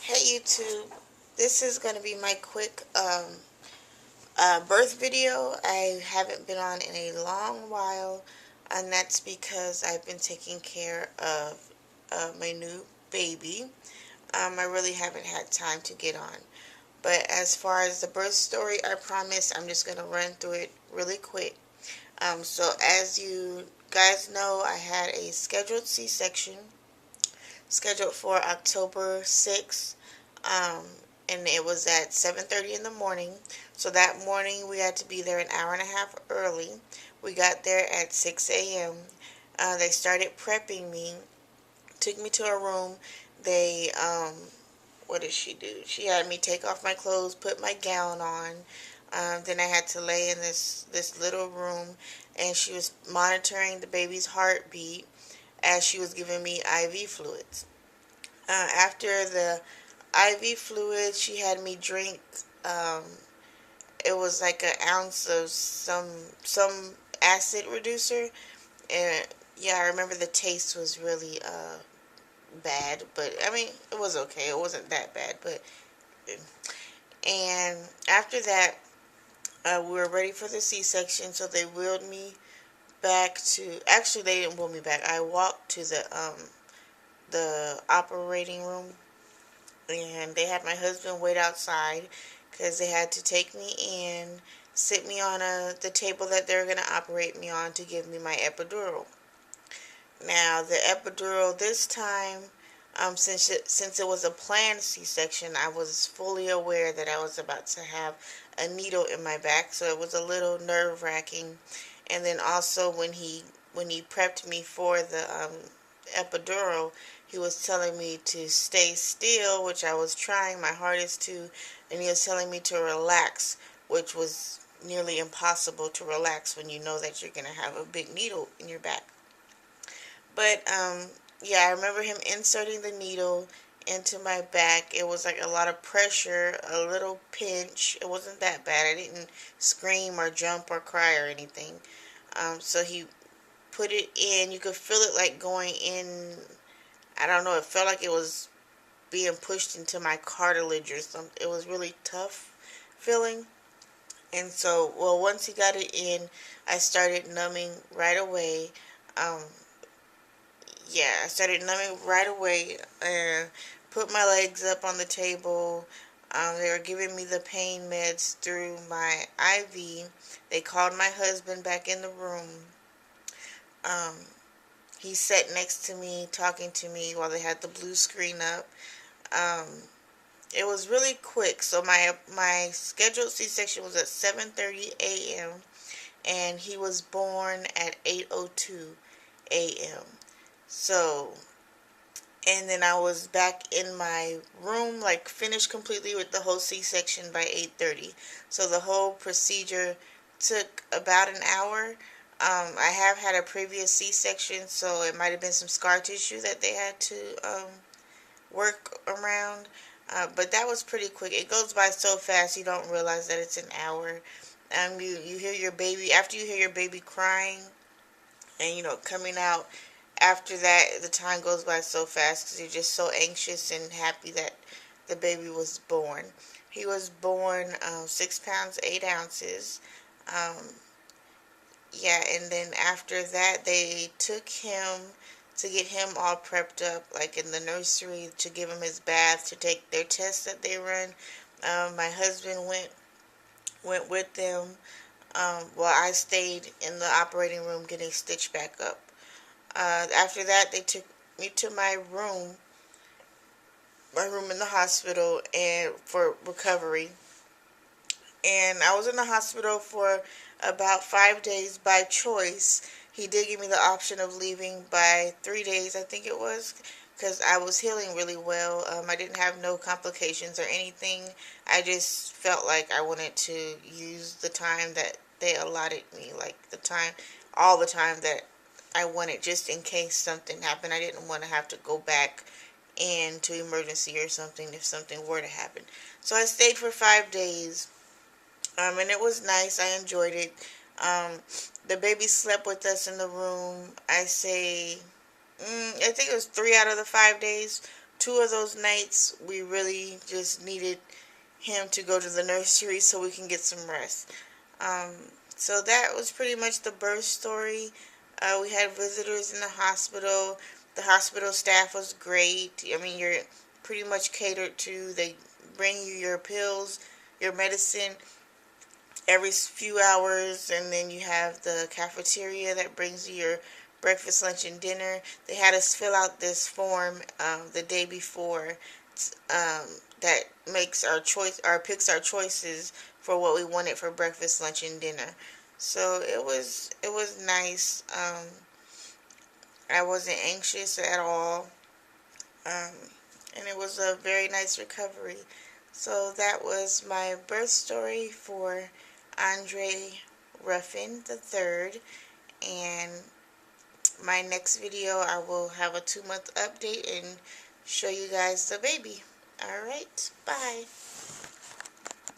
Hey YouTube, this is going to be my quick birth video. I haven't been on in a long while, and that's because I've been taking care of my new baby. I really haven't had time to get on. But as far as the birth story, I promise I'm just going to run through it really quick. So as you guys know, I had a scheduled C-section scheduled for October 6th, um, and it was at 7:30 in the morning. So that morning we had to be there an hour and a half early. We got there at 6 a.m. They started prepping me, took me to a room. They, what did she do? She had me take off my clothes, put my gown on. Then I had to lay in this little room, and she was monitoring the baby's heartbeat as she was giving me IV fluids. After the IV fluid, she had me drink. Um, it was like an ounce of some acid reducer, and yeah, I remember the taste was really bad, but I mean it was okay. It wasn't that bad, but and after that, we were ready for the C-section, so they wheeled me back to. Actually, they didn't wheel me back. I walked to the operating room, and they had my husband wait outside because they had to take me in, sit me on the table that they were going to operate me on to give me my epidural. Now the epidural this time, since it was a planned C-section, I was fully aware that I was about to have a needle in my back, so it was a little nerve-wracking. And then also when he prepped me for the epidural, he was telling me to stay still, which I was trying my hardest to, and he was telling me to relax, which was nearly impossible to relax when you know that you're going to have a big needle in your back. But yeah, I remember him inserting the needle into my back. It was like a lot of pressure, a little pinch. It wasn't that bad. I didn't scream or jump or cry or anything. So he put it in. You could feel it like going in. I don't know. It felt like it was being pushed into my cartilage or something. It was really tough feeling. And so, well, once he got it in, I started numbing right away. Um, yeah, I started numbing right away and put my legs up on the table. They were giving me the pain meds through my IV. They called my husband back in the room. Um, he sat next to me, talking to me while they had the blue screen up. Um, it was really quick. So my scheduled C-section was at 7:30 a.m. and he was born at 8:02 a.m. So, and then I was back in my room, like finished completely with the whole C-section by 8:30. So the whole procedure took about an hour. I have had a previous C-section, so it might have been some scar tissue that they had to work around. But that was pretty quick. It goes by so fast you don't realize that it's an hour. You hear your baby, after you hear your baby crying and coming out, after that the time goes by so fast because you're just so anxious and happy that the baby was born. He was born 6 pounds 8 ounces. um, yeah, and then after that they took him to get him all prepped up, like in the nursery, to give him his bath, to take their tests that they run. My husband went with them, while I stayed in the operating room getting stitched back up. After that, they took me to my room in the hospital, and for recovery. And I was in the hospital for about 5 days by choice. He did give me the option of leaving by 3 days, I think it was, because I was healing really well. I didn't have no complications or anything. I just felt like I wanted to use the time that they allotted me, like all the time that I wanted, just in case something happened. I didn't want to have to go back into emergency or something if something were to happen. So I stayed for 5 days. And it was nice. I enjoyed it. Um, the baby slept with us in the room. I think it was 3 out of the 5 days. 2 of those nights we really just needed him to go to the nursery so we can get some rest. Um, so that was pretty much the birth story. We had visitors in the hospital. The hospital staff was great. I mean, you're pretty much catered to. They bring you your pills, your medicine every few hours, and then you have the cafeteria that brings you your breakfast, lunch, and dinner. They had us fill out this form the day before that makes our choice, or picks our choices for what we wanted for breakfast, lunch, and dinner. So it was nice. I wasn't anxious at all, um, and it was a very nice recovery. So that was my birth story for Andre Ruffin the third, and my next video I will have a 2-month update and show you guys the baby. Alright, bye.